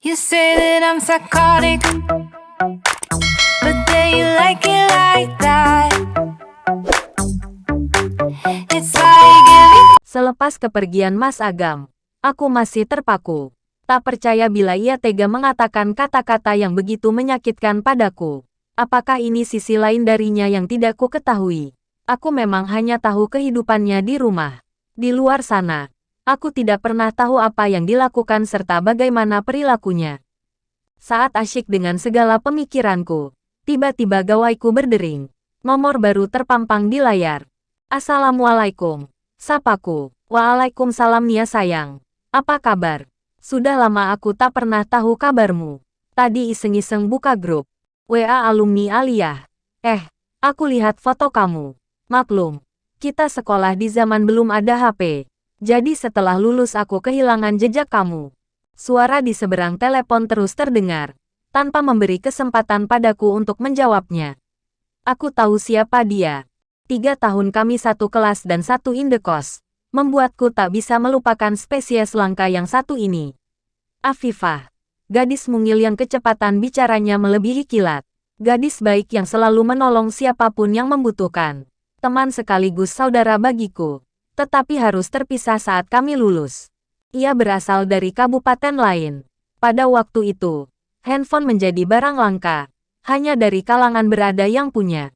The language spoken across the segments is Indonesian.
You say that I'm psychotic, but then you like it like that. It's like every Selepas kepergian Mas Agam, aku masih terpaku. Tak percaya bila ia tega mengatakan kata-kata yang begitu menyakitkan padaku. Apakah ini sisi lain darinya yang tidak ku ketahui? Aku memang hanya tahu kehidupannya di rumah. Di luar sana, aku tidak pernah tahu apa yang dilakukan serta bagaimana perilakunya. Saat asyik dengan segala pemikiranku, tiba-tiba gawaiku berdering. Nomor baru terpampang di layar. Assalamualaikum. Sapaku. Waalaikumsalam Nia sayang. Apa kabar? Sudah lama aku tak pernah tahu kabarmu. Tadi iseng-iseng buka grup WA alumni Aliyah. Aku lihat foto kamu. Maklum, kita sekolah di zaman belum ada HP. Jadi setelah lulus aku kehilangan jejak kamu. Suara di seberang telepon terus terdengar, tanpa memberi kesempatan padaku untuk menjawabnya. Aku tahu siapa dia. 3 tahun kami satu kelas dan satu indekos, membuatku tak bisa melupakan spesies langka yang satu ini. Afifah, gadis mungil yang kecepatan bicaranya melebihi kilat. Gadis baik yang selalu menolong siapapun yang membutuhkan. Teman sekaligus saudara bagiku. Tetapi harus terpisah saat kami lulus. Ia berasal dari kabupaten lain. Pada waktu itu, handphone menjadi barang langka. Hanya dari kalangan berada yang punya.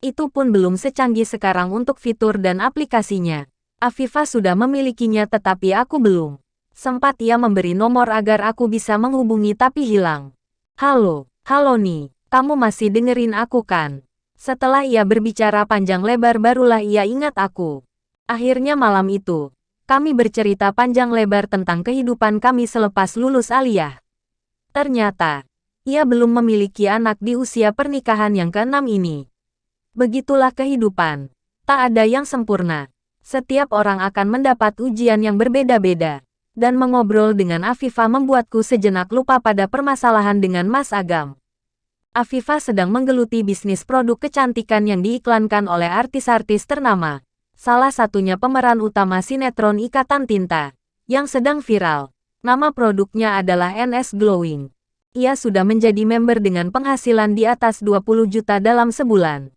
Itu pun belum secanggih sekarang untuk fitur dan aplikasinya. Afifah sudah memilikinya tetapi aku belum. Sempat ia memberi nomor agar aku bisa menghubungi tapi hilang. Halo Ni, kamu masih dengerin aku kan? Setelah ia berbicara panjang lebar barulah ia ingat aku. Akhirnya malam itu, kami bercerita panjang lebar tentang kehidupan kami selepas lulus Aliyah. Ternyata, ia belum memiliki anak di usia pernikahan yang ke-6 ini. Begitulah kehidupan. Tak ada yang sempurna. Setiap orang akan mendapat ujian yang berbeda-beda. Dan mengobrol dengan Afifah membuatku sejenak lupa pada permasalahan dengan Mas Agam. Afifah sedang menggeluti bisnis produk kecantikan yang diiklankan oleh artis-artis ternama. Salah satunya pemeran utama sinetron Ikatan Tinta, yang sedang viral. Nama produknya adalah NS Glowing. Ia sudah menjadi member dengan penghasilan di atas 20 juta dalam sebulan.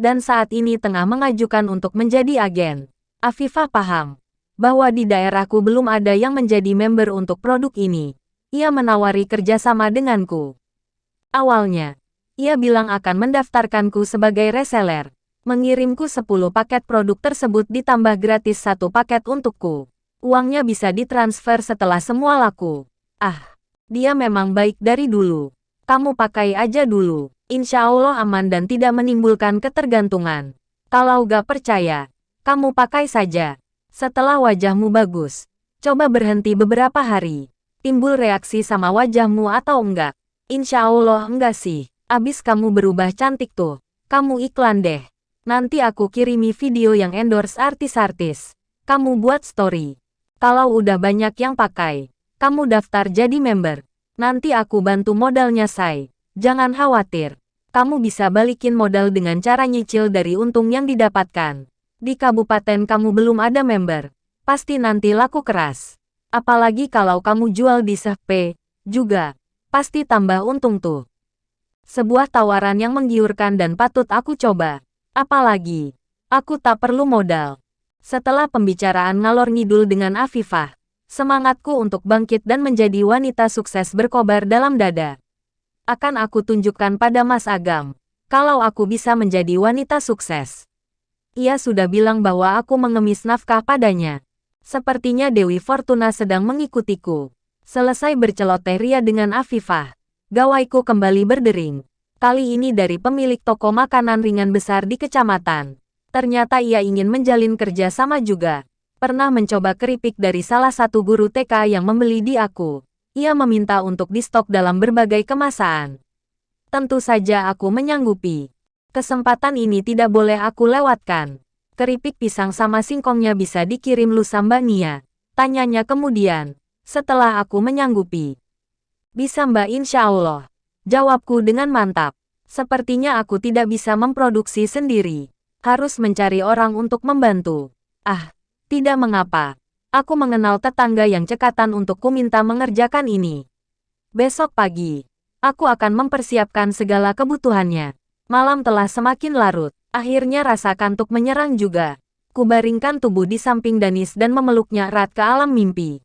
Dan saat ini tengah mengajukan untuk menjadi agen. Afifah paham bahwa di daerahku belum ada yang menjadi member untuk produk ini. Ia menawari kerjasama denganku. Awalnya, ia bilang akan mendaftarkanku sebagai reseller. Mengirimku 10 paket produk tersebut ditambah gratis 1 paket untukku. Uangnya bisa ditransfer setelah semua laku. Dia memang baik dari dulu. Kamu pakai aja dulu. Insya Allah aman dan tidak menimbulkan ketergantungan. Kalau gak percaya, kamu pakai saja. Setelah wajahmu bagus, coba berhenti beberapa hari. Timbul reaksi sama wajahmu atau enggak? Insya Allah enggak sih. Abis kamu berubah cantik tuh. Kamu iklan deh. Nanti aku kirimi video yang endorse artis-artis. Kamu buat story. Kalau udah banyak yang pakai, kamu daftar jadi member. Nanti aku bantu modalnya say. Jangan khawatir. Kamu bisa balikin modal dengan cara nyicil dari untung yang didapatkan. Di kabupaten kamu belum ada member. Pasti nanti laku keras. Apalagi kalau kamu jual di Shopee juga. Pasti tambah untung tuh. Sebuah tawaran yang menggiurkan dan patut aku coba. Apalagi, aku tak perlu modal. Setelah pembicaraan ngalor ngidul dengan Afifah, semangatku untuk bangkit dan menjadi wanita sukses berkobar dalam dada. Akan aku tunjukkan pada Mas Agam, kalau aku bisa menjadi wanita sukses. Ia sudah bilang bahwa aku mengemis nafkah padanya. Sepertinya Dewi Fortuna sedang mengikutiku. Selesai berceloteh ria dengan Afifah, gawaiku kembali berdering. Kali ini dari pemilik toko makanan ringan besar di kecamatan. Ternyata ia ingin menjalin kerja sama juga. Pernah mencoba keripik dari salah satu guru TK yang membeli di aku. Ia meminta untuk di stok dalam berbagai kemasan. Tentu saja aku menyanggupi. Kesempatan ini tidak boleh aku lewatkan. Keripik pisang sama singkongnya bisa dikirim lusa Mbak Nia. Tanyanya kemudian, setelah aku menyanggupi. Bisa Mbak insya Allah. Jawabku dengan mantap. Sepertinya aku tidak bisa memproduksi sendiri. Harus mencari orang untuk membantu. Tidak mengapa. Aku mengenal tetangga yang cekatan untuk ku minta mengerjakan ini. Besok pagi, aku akan mempersiapkan segala kebutuhannya. Malam telah semakin larut. Akhirnya rasa kantuk menyerang juga. Kubaringkan tubuh di samping Danis dan memeluknya erat ke alam mimpi.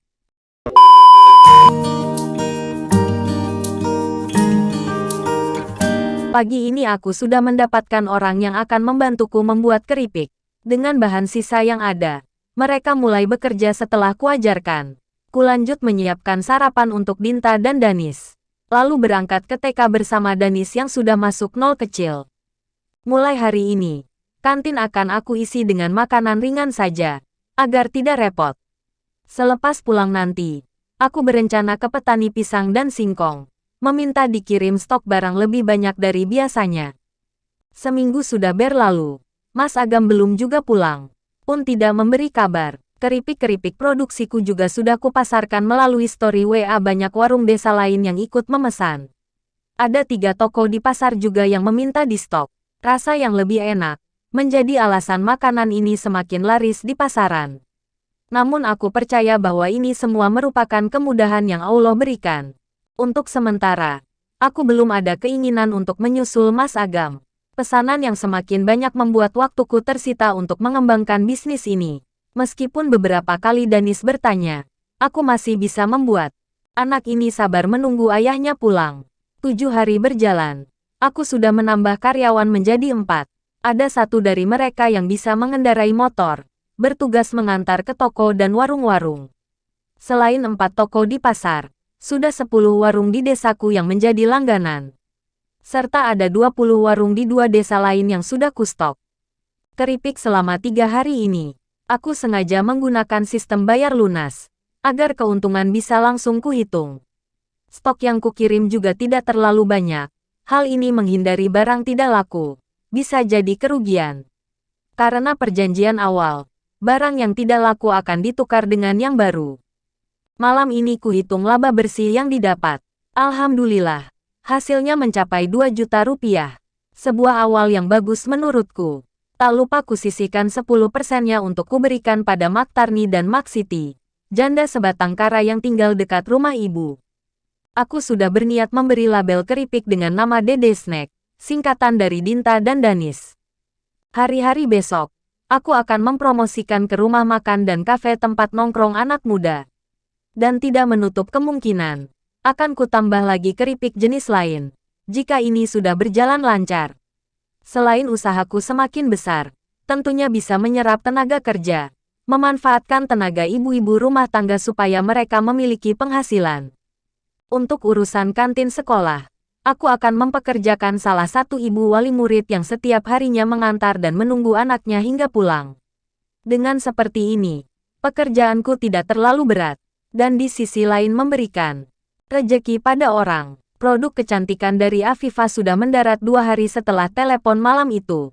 Pagi ini aku sudah mendapatkan orang yang akan membantuku membuat keripik. Dengan bahan sisa yang ada, mereka mulai bekerja setelah kuajarkan. Kulanjut menyiapkan sarapan untuk Dinta dan Danis. Lalu berangkat ke TK bersama Danis yang sudah masuk nol kecil. Mulai hari ini, kantin akan aku isi dengan makanan ringan saja, agar tidak repot. Selepas pulang nanti, aku berencana ke petani pisang dan singkong, meminta dikirim stok barang lebih banyak dari biasanya. Seminggu sudah berlalu, Mas Agam belum juga pulang, pun tidak memberi kabar. Keripik-keripik produksiku juga sudah kupasarkan melalui story WA banyak warung desa lain yang ikut memesan. Ada 3 toko di pasar juga yang meminta di stok. Rasa yang lebih enak, menjadi alasan makanan ini semakin laris di pasaran. Namun aku percaya bahwa ini semua merupakan kemudahan yang Allah berikan. Untuk sementara, aku belum ada keinginan untuk menyusul Mas Agam. Pesanan yang semakin banyak membuat waktuku tersita untuk mengembangkan bisnis ini. Meskipun beberapa kali Danis bertanya, aku masih bisa membuat. Anak ini sabar menunggu ayahnya pulang. 7 hari berjalan. Aku sudah menambah karyawan menjadi 4. Ada 1 dari mereka yang bisa mengendarai motor, bertugas mengantar ke toko dan warung-warung. Selain 4 toko di pasar, sudah 10 warung di desaku yang menjadi langganan. Serta ada 20 warung di 2 desa lain yang sudah kustok. Keripik selama 3 hari ini. Aku sengaja menggunakan sistem bayar lunas, agar keuntungan bisa langsung kuhitung. Stok yang kukirim juga tidak terlalu banyak. Hal ini menghindari barang tidak laku. Bisa jadi kerugian. Karena perjanjian awal, barang yang tidak laku akan ditukar dengan yang baru. Malam ini kuhitung laba bersih yang didapat. Alhamdulillah, hasilnya mencapai 2 juta rupiah. Sebuah awal yang bagus menurutku. Tak lupa kusisihkan 10%-nya untuk kuberikan pada Mak Tarni dan Mak Siti, janda sebatang kara yang tinggal dekat rumah ibu. Aku sudah berniat memberi label keripik dengan nama Dede Snack, singkatan dari Dinta dan Danis. Hari-hari besok, aku akan mempromosikan ke rumah makan dan kafe tempat nongkrong anak muda. Dan tidak menutup kemungkinan, akan kutambah lagi keripik jenis lain, jika ini sudah berjalan lancar. Selain usahaku semakin besar, tentunya bisa menyerap tenaga kerja, memanfaatkan tenaga ibu-ibu rumah tangga supaya mereka memiliki penghasilan. Untuk urusan kantin sekolah, aku akan mempekerjakan salah satu ibu wali murid yang setiap harinya mengantar dan menunggu anaknya hingga pulang. Dengan seperti ini, pekerjaanku tidak terlalu berat, dan di sisi lain memberikan rezeki pada orang. Produk kecantikan dari Afifah sudah mendarat 2 hari setelah telepon malam itu.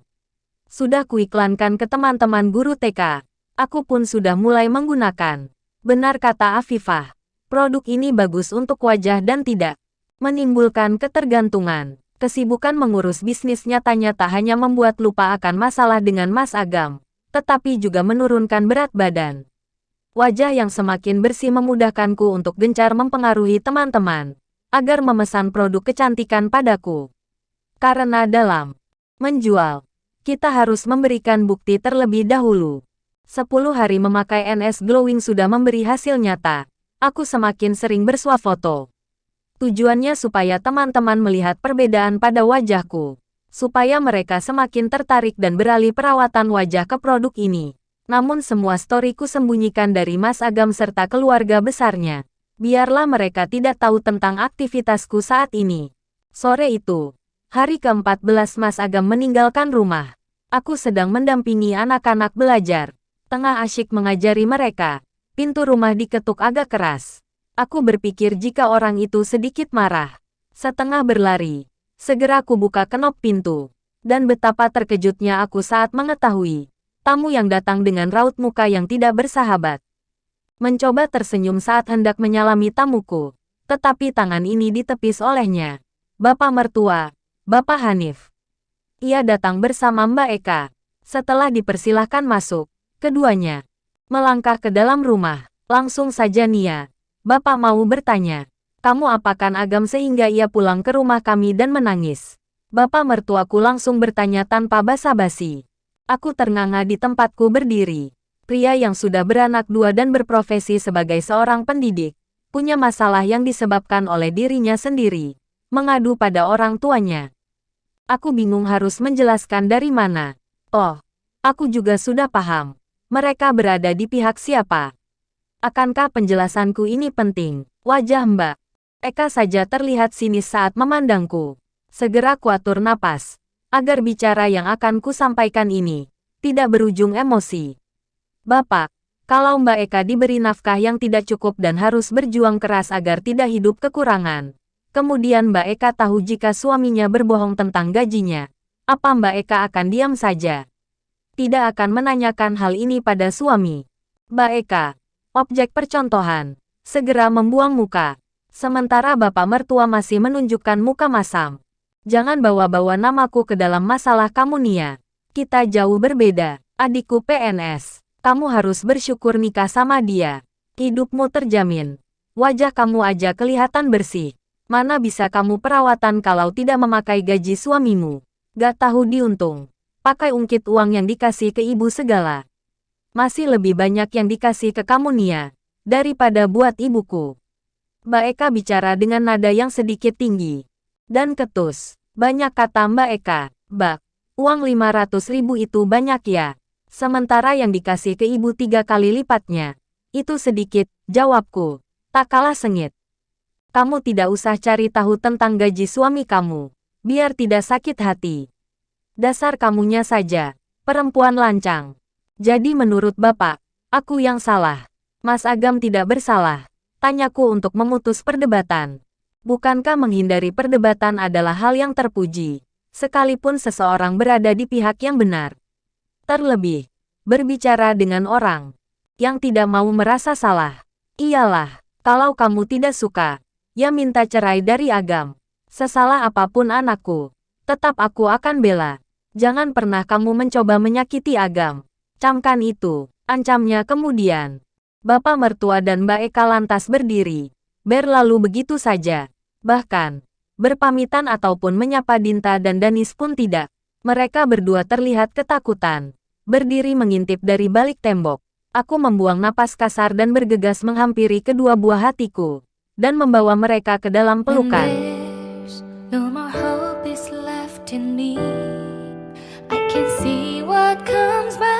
Sudah kuiklankan ke teman-teman guru TK. Aku pun sudah mulai menggunakan. Benar kata Afifah, produk ini bagus untuk wajah dan tidak menimbulkan ketergantungan. Kesibukan mengurus bisnis nyatanya tak hanya membuat lupa akan masalah dengan Mas Agam, tetapi juga menurunkan berat badan. Wajah yang semakin bersih memudahkanku untuk gencar mempengaruhi teman-teman agar memesan produk kecantikan padaku. Karena dalam menjual, kita harus memberikan bukti terlebih dahulu. 10 hari memakai NS Glowing sudah memberi hasil nyata. Aku semakin sering bersuah foto. Tujuannya supaya teman-teman melihat perbedaan pada wajahku. Supaya mereka semakin tertarik dan beralih perawatan wajah ke produk ini. Namun semua storyku sembunyikan dari Mas Agam serta keluarga besarnya. Biarlah mereka tidak tahu tentang aktivitasku saat ini. Sore itu, hari ke-14 Mas Agam meninggalkan rumah. Aku sedang mendampingi anak-anak belajar. Tengah asyik mengajari mereka. Pintu rumah diketuk agak keras. Aku berpikir jika orang itu sedikit marah. Setengah berlari. Segera aku buka kenop pintu. Dan betapa terkejutnya aku saat mengetahui tamu yang datang dengan raut muka yang tidak bersahabat. Mencoba tersenyum saat hendak menyalami tamuku, tetapi tangan ini ditepis olehnya. Bapak mertua, Bapak Hanif. Ia datang bersama Mbak Eka. Setelah dipersilahkan masuk, keduanya melangkah ke dalam rumah. Langsung saja Nia, Bapak mau bertanya. Kamu apakan Agam sehingga ia pulang ke rumah kami dan menangis? Bapak mertuaku langsung bertanya tanpa basa-basi. Aku ternganga di tempatku berdiri. Pria yang sudah beranak dua dan berprofesi sebagai seorang pendidik, punya masalah yang disebabkan oleh dirinya sendiri, mengadu pada orang tuanya. Aku bingung harus menjelaskan dari mana. Oh, aku juga sudah paham. Mereka berada di pihak siapa. Akankah penjelasanku ini penting? Wajah Mbak Eka saja terlihat sinis saat memandangku. Segera kuatur napas, agar bicara yang akan kusampaikan ini tidak berujung emosi. Bapak, kalau Mbak Eka diberi nafkah yang tidak cukup dan harus berjuang keras agar tidak hidup kekurangan, kemudian Mbak Eka tahu jika suaminya berbohong tentang gajinya, apa Mbak Eka akan diam saja? Tidak akan menanyakan hal ini pada suami. Mbak Eka, objek percontohan, segera membuang muka. Sementara bapak mertua masih menunjukkan muka masam. Jangan bawa-bawa namaku ke dalam masalah kamu Nia. Kita jauh berbeda. Adikku PNS. Kamu harus bersyukur nikah sama dia. Hidupmu terjamin. Wajah kamu aja kelihatan bersih. Mana bisa kamu perawatan kalau tidak memakai gaji suamimu? Gak tahu diuntung. Pakai ungkit uang yang dikasih ke ibu segala. Masih lebih banyak yang dikasih ke kamu Nia, daripada buat ibuku. Mbak Eka bicara dengan nada yang sedikit tinggi dan ketus. Banyak kata Mbak Eka. Bak, uang 500.000 itu banyak ya. Sementara yang dikasih ke ibu 3 kali lipatnya. Itu sedikit, jawabku. Tak kalah sengit. Kamu tidak usah cari tahu tentang gaji suami kamu. Biar tidak sakit hati. Dasar kamunya saja, perempuan lancang. Jadi menurut Bapak, aku yang salah. Mas Agam tidak bersalah. Tanyaku untuk memutus perdebatan. Bukankah menghindari perdebatan adalah hal yang terpuji, sekalipun seseorang berada di pihak yang benar? Terlebih, berbicara dengan orang yang tidak mau merasa salah. Iyalah, kalau kamu tidak suka, ya minta cerai dari Agam. Sesalah apapun anakku, tetap aku akan bela. Jangan pernah kamu mencoba menyakiti Agam. Camkan itu, ancamnya kemudian. Bapak mertua dan Mbak Eka lantas berdiri, berlalu begitu saja. Bahkan, berpamitan ataupun menyapa Dinta dan Danis pun tidak. Mereka berdua terlihat ketakutan, berdiri mengintip dari balik tembok. Aku membuang napas kasar dan bergegas menghampiri kedua buah hatiku, dan membawa mereka ke dalam pelukan. No more hope is left in me. I can see what comes by.